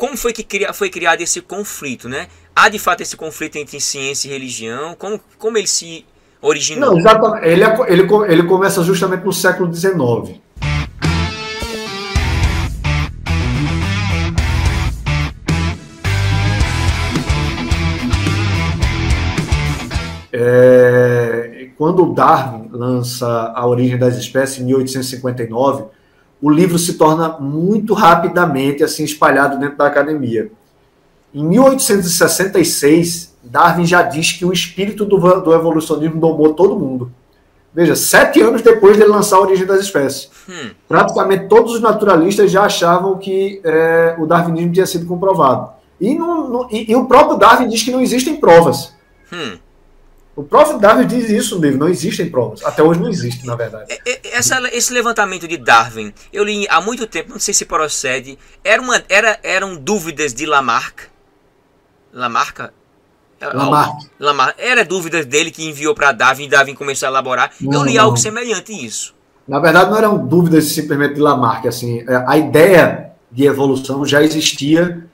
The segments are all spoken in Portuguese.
como foi que foi criado esse conflito, né? Há de fato esse conflito entre ciência e religião? Como ele se originou? Não, exatamente. Ele começa justamente no século XIX. Quando Darwin lança A Origem das Espécies, em 1859, o livro se torna muito rapidamente assim, espalhado dentro da academia. Em 1866, Darwin já diz que o espírito do evolucionismo domou todo mundo. Veja, 7 anos depois de ele lançar A Origem das Espécies. Praticamente todos os naturalistas já achavam que o darwinismo tinha sido comprovado. E o próprio Darwin diz que não existem provas. O próprio Darwin diz isso no livro, não existem provas. Até hoje não existe, na verdade. Esse levantamento de Darwin, eu li há muito tempo, não sei se procede, eram dúvidas de Lamarck. Lamarck? Era dúvidas dele que enviou para Darwin e Darwin começou a elaborar. Eu li algo semelhante a isso. Na verdade, não eram dúvidas simplesmente de Lamarck. Assim, a ideia de evolução já existia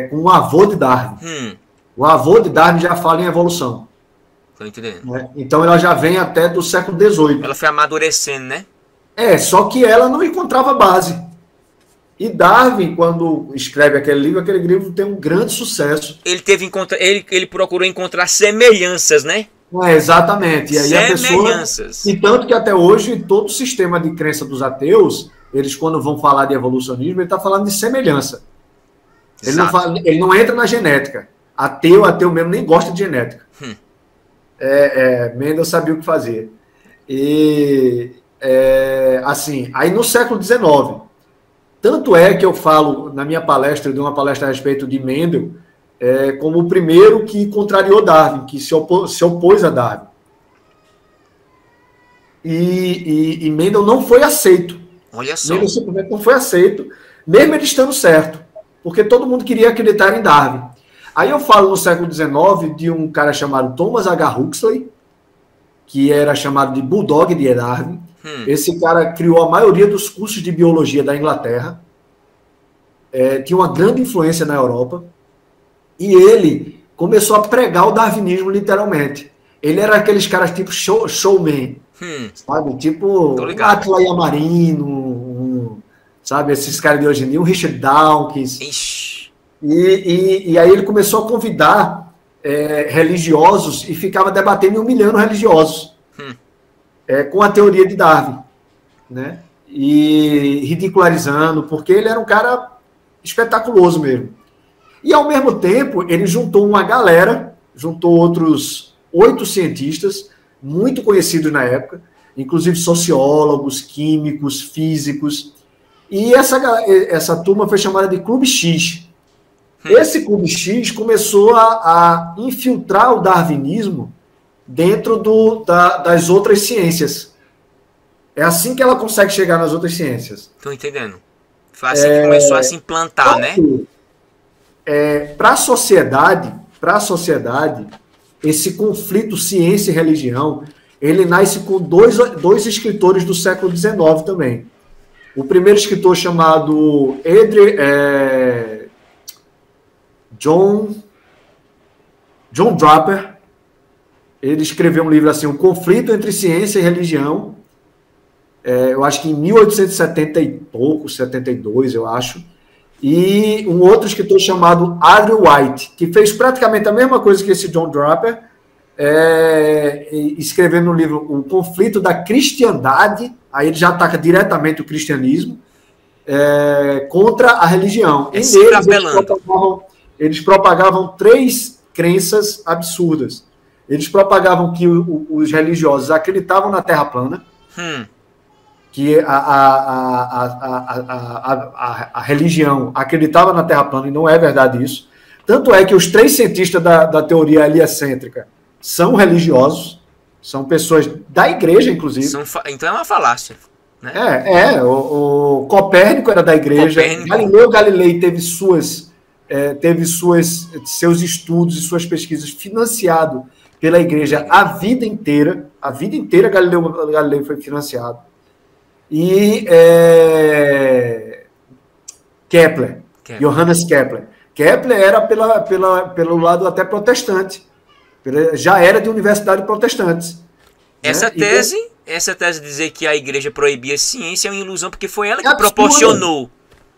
com o avô de Darwin. O avô de Darwin já fala em evolução. Tô entendendo. Então ela já vem até do século XVIII. Ela foi amadurecendo, né? Só que ela não encontrava base. E Darwin, quando escreve aquele livro tem um grande sucesso. Ele procurou encontrar semelhanças, né? Exatamente. E aí semelhanças. E tanto que até hoje, todo o sistema de crença dos ateus, eles quando vão falar de evolucionismo, ele está falando de semelhança. Ele não entra na genética. Ateu mesmo nem gosta de genética. Mendel sabia o que fazer. Assim, aí no século XIX, tanto é que eu falo na minha palestra, eu dei uma palestra a respeito de Mendel, como o primeiro que contrariou Darwin, que se opôs a Darwin. E Mendel não foi aceito. Olha só. Mendel simplesmente não foi aceito, mesmo ele estando certo, porque todo mundo queria acreditar em Darwin. Aí eu falo no século XIX de um cara chamado Thomas H. Huxley, que era chamado de Bulldog de Darwin. Esse cara criou a maioria dos cursos de biologia da Inglaterra. Tinha uma grande influência na Europa. E ele começou a pregar o darwinismo literalmente. Ele era aqueles caras tipo showman, sabe? Tipo Átila Yamarino, sabe? Esses caras de hoje em dia, o Richard Dawkins. Ixi. E aí ele começou a convidar religiosos e ficava debatendo e humilhando religiosos com a teoria de Darwin, né? E ridicularizando, porque ele era um cara espetaculoso mesmo. E ao mesmo tempo ele juntou outros 8 cientistas muito conhecidos na época, inclusive sociólogos, químicos, físicos, e essa turma foi chamada de Clube X. Esse Clube X começou a infiltrar o darwinismo dentro das outras ciências. É assim que ela consegue chegar nas outras ciências. Estou entendendo. Foi assim que começou a se implantar, né? Para a sociedade, esse conflito ciência e religião, ele nasce com dois escritores do século XIX também. O primeiro escritor chamado John Draper, ele escreveu um livro assim, O Conflito entre Ciência e Religião, eu acho que em 1870 e pouco, 72, eu acho, e um outro escritor chamado Andrew White, que fez praticamente a mesma coisa que esse John Draper, escrevendo no livro O Conflito da Cristandade, aí ele já ataca diretamente o cristianismo, contra a religião. E eles propagavam 3 crenças absurdas. Eles propagavam que os religiosos acreditavam na Terra plana, que a religião acreditava na Terra plana, e não é verdade isso. Tanto é que os 3 cientistas da teoria heliocêntrica são religiosos, são pessoas da igreja, inclusive. Então é uma falácia. Né? O Copérnico era da igreja, Galileu teve seus estudos e suas pesquisas financiado pela igreja a vida inteira Galileu foi financiado. E Kepler Johannes Kepler. Kepler era pelo lado até protestante. Já era de universidade protestantes. Essa tese de dizer que a igreja proibia a ciência é uma ilusão, porque foi ela que proporcionou.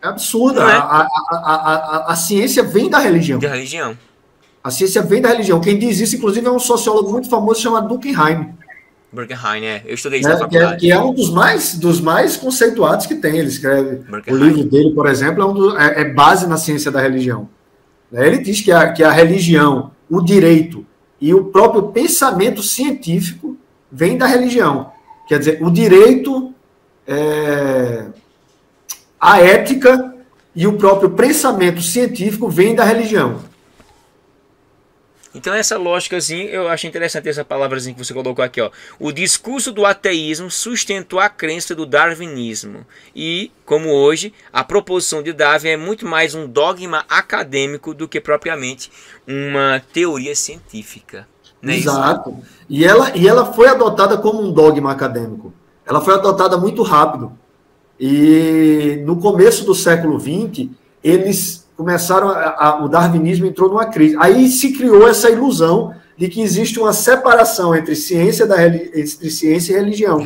É absurda. Não é? A ciência vem da religião. Da religião. A ciência vem da religião. Quem diz isso, inclusive, é um sociólogo muito famoso chamado Durkheim. Durkheim, eu estudei isso na faculdade. Que é um dos mais conceituados que tem. Ele escreve o livro dele, por exemplo, é base na ciência da religião. Ele diz que a religião, o direito e o próprio pensamento científico vem da religião. Quer dizer, o direito, a ética e o próprio pensamento científico vem da religião. Então essa lógicazinha, eu acho interessante essa palavrazinha que você colocou aqui, ó. O discurso do ateísmo sustentou a crença do darwinismo. E, como hoje, a proposição de Darwin é muito mais um dogma acadêmico do que propriamente uma teoria científica. Não é Exato. Isso? E ela foi adotada como um dogma acadêmico. Ela foi adotada muito rápido. E no começo do século XX, eles começaram, o darwinismo entrou numa crise. Aí se criou essa ilusão de que existe uma separação entre ciência e religião.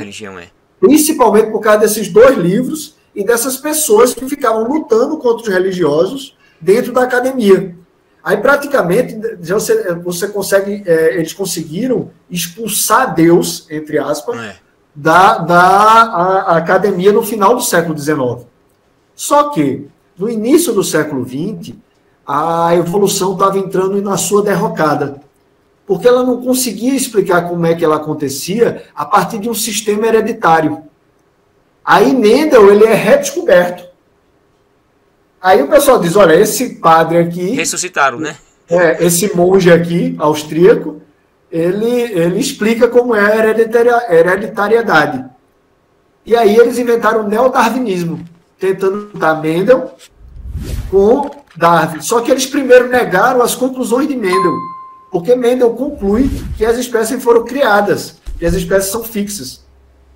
Principalmente por causa desses dois livros e dessas pessoas que ficavam lutando contra os religiosos dentro da academia. Aí praticamente você consegue, eles conseguiram expulsar Deus, entre aspas, da academia no final do século XIX. Só que no início do século XX, a evolução estava entrando na sua derrocada, porque ela não conseguia explicar como é que ela acontecia a partir de um sistema hereditário. Aí Mendel, ele é redescoberto. Aí o pessoal diz, olha, esse padre aqui... Ressuscitaram, né? Esse monge aqui, austríaco, ele explica como é a hereditariedade. E aí eles inventaram o neodarwinismo, tentando dar Mendel com Darwin. Só que eles primeiro negaram as conclusões de Mendel, porque Mendel conclui que as espécies foram criadas, que as espécies são fixas,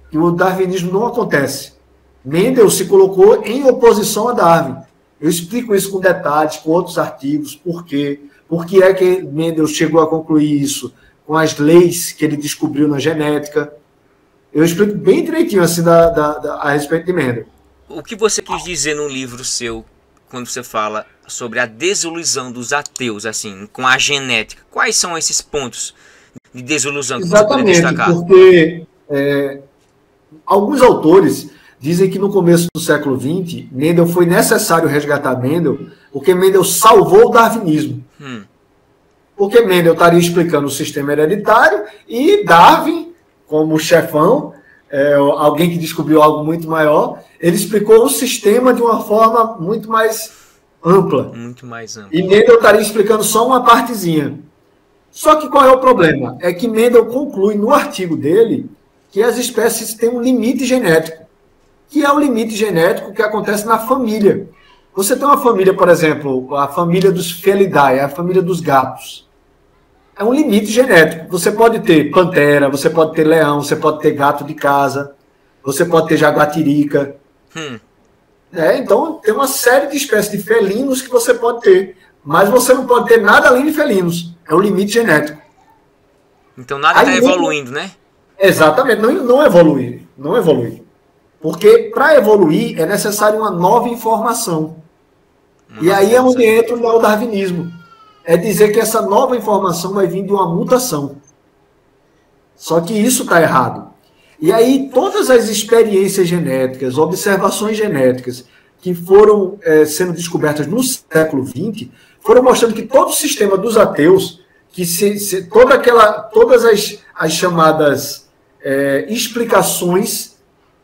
e o darwinismo não acontece. Mendel se colocou em oposição a Darwin. Eu explico isso com detalhes, com outros artigos, por quê? Por que é que Mendel chegou a concluir isso? Com as leis que ele descobriu na genética. Eu explico bem direitinho assim, a respeito de Mendel. O que você quis dizer no livro seu, quando você fala sobre a desilusão dos ateus, assim, com a genética? Quais são esses pontos de desilusão que você pode destacar? Porque alguns autores dizem que no começo do século XX, Mendel foi necessário resgatar Mendel, porque Mendel salvou o darwinismo. Porque Mendel estaria explicando o sistema hereditário e Darwin, como chefão, alguém que descobriu algo muito maior, ele explicou o sistema de uma forma muito mais ampla. Muito mais ampla. E Mendel estaria explicando só uma partezinha. Só que qual é o problema? É que Mendel conclui no artigo dele que as espécies têm um limite genético, que é o limite genético que acontece na família. Você tem uma família, por exemplo, a família dos Felidae, a família dos gatos. É um limite genético. Você pode ter pantera, você pode ter leão, você pode ter gato de casa, você pode ter jaguatirica. Então, tem uma série de espécies de felinos que você pode ter. Mas você não pode ter nada além de felinos. É o limite genético. Então, nada está evoluindo, né? Exatamente. Não evolui. Não evolui. Porque, para evoluir, é necessário uma nova informação. E aí é onde entra o neodarwinismo. É dizer que essa nova informação vai vir de uma mutação. Só que isso está errado. E aí todas as experiências genéticas, observações genéticas que foram sendo descobertas no século XX, foram mostrando que todo o sistema dos ateus, que todas as chamadas explicações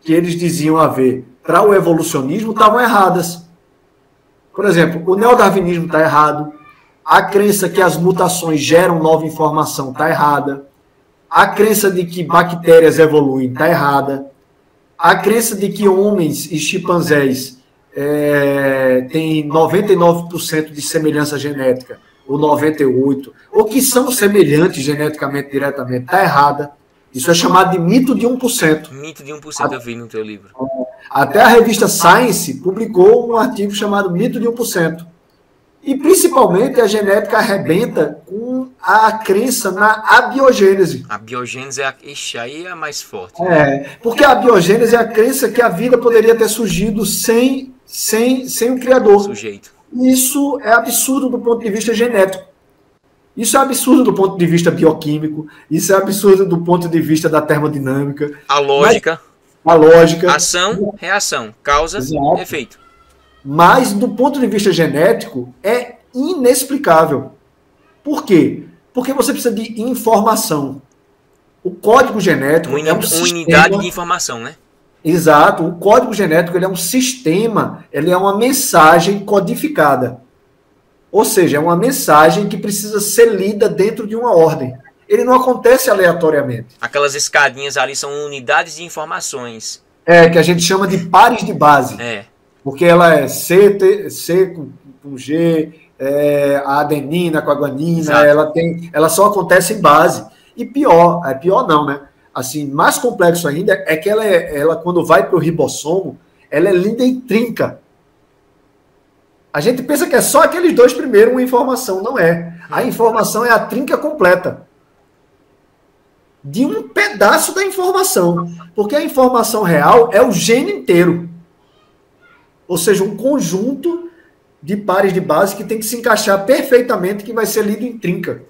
que eles diziam haver para o evolucionismo estavam erradas. Por exemplo, o neodarwinismo está errado. A crença que as mutações geram nova informação está errada. A crença de que bactérias evoluem está errada. A crença de que homens e chimpanzés têm 99% de semelhança genética, ou 98%, ou que são semelhantes geneticamente diretamente, está errada. Isso é chamado de mito de 1%. Mito de 1%, eu vi no teu livro. Até a revista Science publicou um artigo chamado Mito de 1%. E, principalmente, a genética arrebenta com a crença na abiogênese. A biogênese ixi, aí é a mais forte. Porque a abiogênese é a crença que a vida poderia ter surgido sem o Criador. Sujeito. Isso é absurdo do ponto de vista genético. Isso é absurdo do ponto de vista bioquímico. Isso é absurdo do ponto de vista da termodinâmica. A lógica. A lógica. Ação, reação. Causa, Exato. efeito. Mas, do ponto de vista genético, é inexplicável. Por quê? Porque você precisa de informação. O código genético é um sistema... unidade de informação, né? Exato. O código genético ele é um sistema, ele é uma mensagem codificada. Ou seja, é uma mensagem que precisa ser lida dentro de uma ordem. Ele não acontece aleatoriamente. Aquelas escadinhas ali são unidades de informações. Que a gente chama de pares de base. Porque ela é C com G, a adenina com a guanina, ela só acontece em base. E pior não, né? Assim, mais complexo ainda é que ela quando vai para o ribossomo, ela é linda e trinca. A gente pensa que é só aqueles dois primeiros uma informação, não é. A informação é a trinca completa. De um pedaço da informação. Porque a informação real é o gene inteiro. Ou seja, um conjunto de pares de base que tem que se encaixar perfeitamente, que vai ser lido em trinca.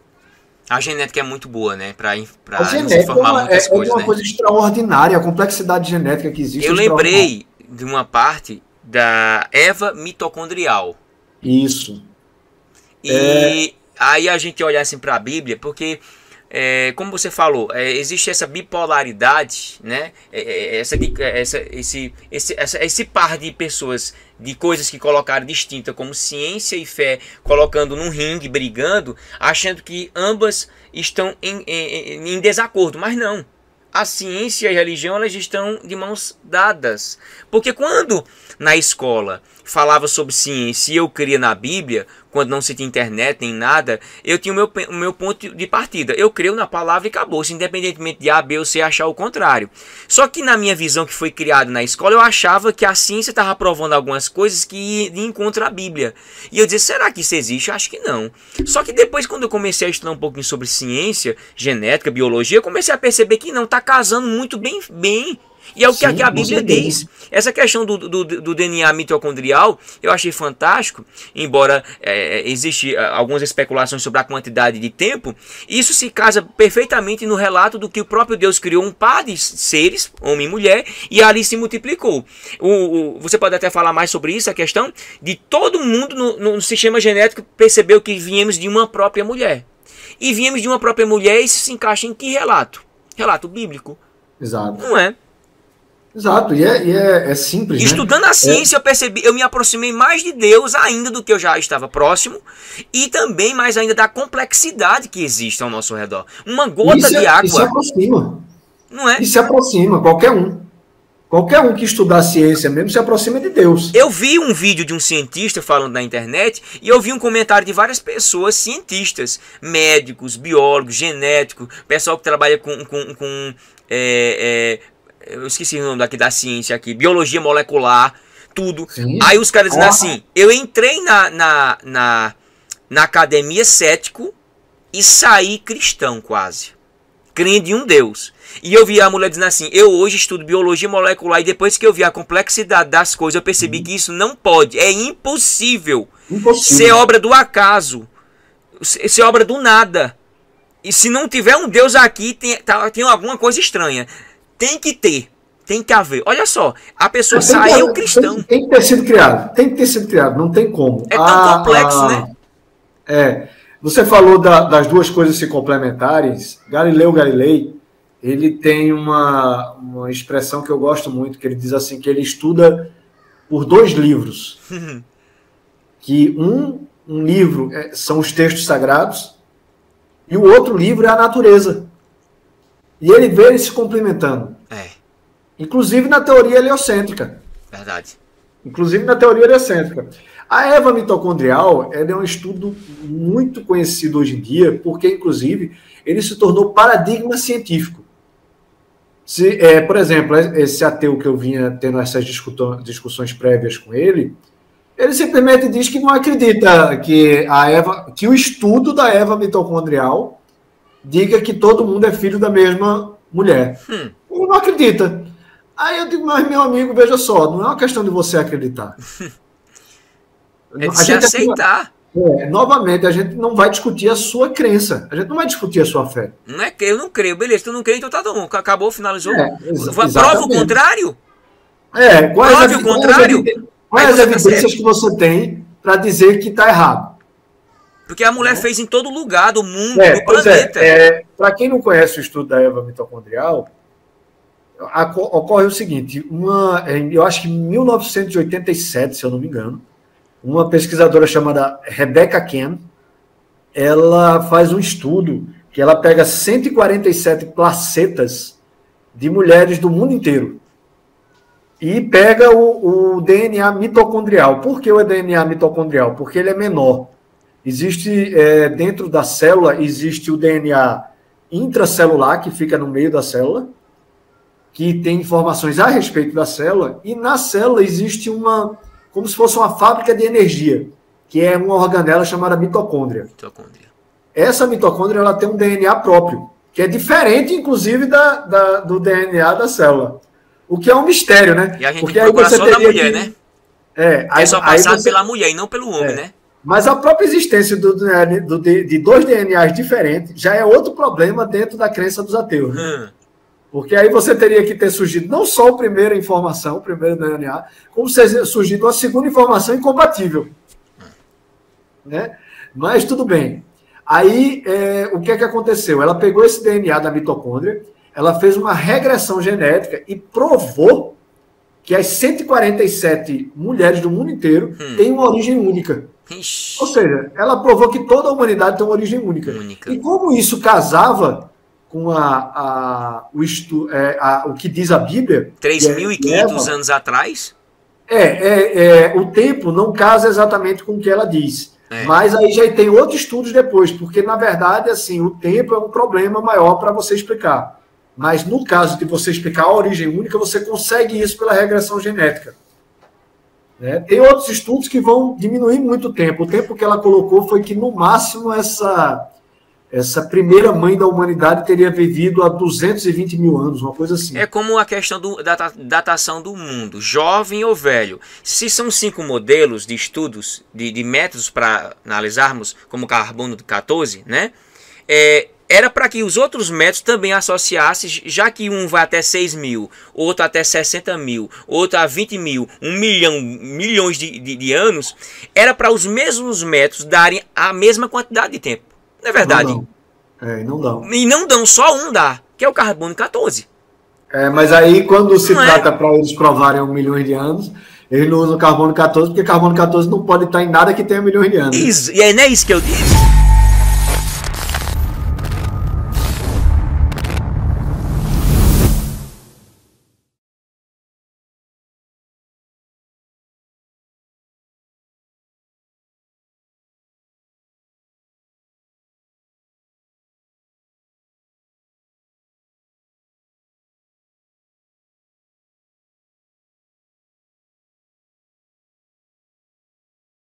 A genética é muito boa, né? Para informar muitas coisas. É uma coisa extraordinária, a complexidade genética que existe. Eu lembrei de uma parte da Eva mitocondrial. Isso. E aí a gente olha assim para a Bíblia, porque... como você falou, existe essa bipolaridade, né? Esse par de pessoas, de coisas que colocaram distinta, como ciência e fé, colocando num ringue, brigando, achando que ambas estão em desacordo, mas não. A ciência e a religião, elas estão de mãos dadas. Porque quando na escola falava sobre ciência e eu cria na Bíblia, quando não se tinha internet nem nada, eu tinha o meu ponto de partida. Eu creio na palavra e acabou, independentemente de A, B ou C achar o contrário. Só que na minha visão que foi criada na escola, eu achava que a ciência estava provando algumas coisas que iam contra a Bíblia. E eu dizia, será que isso existe? Eu acho que não. Só que depois, quando eu comecei a estudar um pouquinho sobre ciência, genética, biologia, eu comecei a perceber que não, está casando muito bem. E é o que aqui a Bíblia diz. Essa questão do DNA mitocondrial eu achei fantástico, embora existe algumas especulações sobre a quantidade de tempo. Isso se casa perfeitamente no relato do que o próprio Deus criou um par de seres, homem e mulher, e ali se multiplicou. Você pode até falar mais sobre isso, a questão de todo mundo no sistema genético percebeu que viemos de uma própria mulher. E viemos de uma própria mulher, e isso se encaixa em que relato? Relato bíblico. Exato. Não é? Exato, e é simples, né? Estudando a ciência, eu me aproximei mais de Deus ainda do que eu já estava próximo, e também mais ainda da complexidade que existe ao nosso redor. Uma gota de água. Isso se aproxima. Não é? Isso se aproxima, qualquer um. Qualquer um que estudar ciência mesmo se aproxima de Deus. Eu vi um vídeo de um cientista falando na internet, e eu vi um comentário de várias pessoas, cientistas, médicos, biólogos, genéticos, pessoal que trabalha com eu esqueci o nome daqui da ciência aqui, biologia molecular, tudo. Sim. Aí os caras dizem assim, eu entrei na academia cético e saí cristão quase, crendo em um Deus. E eu vi a mulher dizendo assim, eu hoje estudo biologia molecular e depois que eu vi a complexidade das coisas, eu percebi que isso não pode, é impossível ser obra do acaso, ser obra do nada. E se não tiver um Deus aqui, tem alguma coisa estranha. Tem que ter, tem que haver. Olha só, a pessoa saiu cristão. Tem que ter sido criado, não tem como. É tão complexo, né? Você falou das duas coisas se complementarem. Galileu Galilei, ele tem uma expressão que eu gosto muito, que ele diz assim, que ele estuda por dois livros. Que um livro são os textos sagrados e o outro livro é a natureza. E ele vê eles se complementando. Inclusive na teoria heliocêntrica. Verdade. Inclusive na teoria heliocêntrica. A Eva mitocondrial é um estudo muito conhecido hoje em dia, porque, inclusive, ele se tornou paradigma científico. Por exemplo, esse ateu que eu vinha tendo essas discussões prévias com ele simplesmente diz que não acredita que o estudo da Eva mitocondrial diga que todo mundo é filho da mesma mulher. Ele não acredita. Aí eu digo, mas meu amigo, veja só, não é uma questão de você acreditar. É de se aceitar. Novamente, a gente não vai discutir a sua crença. A gente não vai discutir a sua fé. Não é que eu não creio. Beleza, tu não crê, então tá bom. Acabou, finalizou. Exatamente. Prova o contrário? Prove o contrário? Quais as evidências que você tem para dizer que está errado? Porque a mulher fez em todo lugar do mundo, do planeta. Para quem não conhece o estudo da Eva mitocondrial, ocorre o seguinte, eu acho que em 1987, se eu não me engano, uma pesquisadora chamada Rebecca Ken, ela faz um estudo que ela pega 147 placetas de mulheres do mundo inteiro e pega o DNA mitocondrial. Por que o DNA mitocondrial? Porque ele é menor. Existe, dentro da célula, existe o DNA intracelular, que fica no meio da célula, que tem informações a respeito da célula, e na célula existe como se fosse uma fábrica de energia, que é uma organela chamada mitocôndria. Essa mitocôndria ela tem um DNA próprio, que é diferente, inclusive, do DNA da célula. O que é um mistério, né? E a gente procura só da mulher, né? É só passado pela mulher e não pelo homem, né? Mas a própria existência de dois DNAs diferentes já é outro problema dentro da crença dos ateus. Né? Porque aí você teria que ter surgido não só a primeira informação, o primeiro DNA, como surgido uma segunda informação incompatível. Né? Mas tudo bem. Aí, o que aconteceu? Ela pegou esse DNA da mitocôndria, ela fez uma regressão genética e provou que as 147 mulheres do mundo inteiro têm uma origem única. Ixi. Ou seja, ela provou que toda a humanidade tem uma origem única. E como isso casava com o que diz a Bíblia... 3.500 anos atrás? O tempo não casa exatamente com o que ela diz. Mas aí já tem outros estudos depois, porque, na verdade, assim, o tempo é um problema maior para você explicar. Mas, no caso de você explicar a origem única, você consegue isso pela regressão genética. Tem outros estudos que vão diminuir muito o tempo. O tempo que ela colocou foi que, no máximo, essa primeira mãe da humanidade teria vivido há 220 mil anos, uma coisa assim. É como a questão da datação do mundo, jovem ou velho. Se são 5 modelos de estudos, de métodos para analisarmos, como o carbono 14, né? Era para que os outros métodos também associassem, já que um vai até 6 mil, outro até 60 mil, outro a 20 mil, 1 milhão, milhões de anos, era para os mesmos métodos darem a mesma quantidade de tempo. Não é verdade? Não dão. E não dão, só um dá, que é o carbono 14. Mas aí quando se trata para eles provarem 1 milhão de anos, eles não usam carbono 14, porque carbono 14 não pode estar em nada que tenha milhões de anos. Isso, e não é isso que eu disse?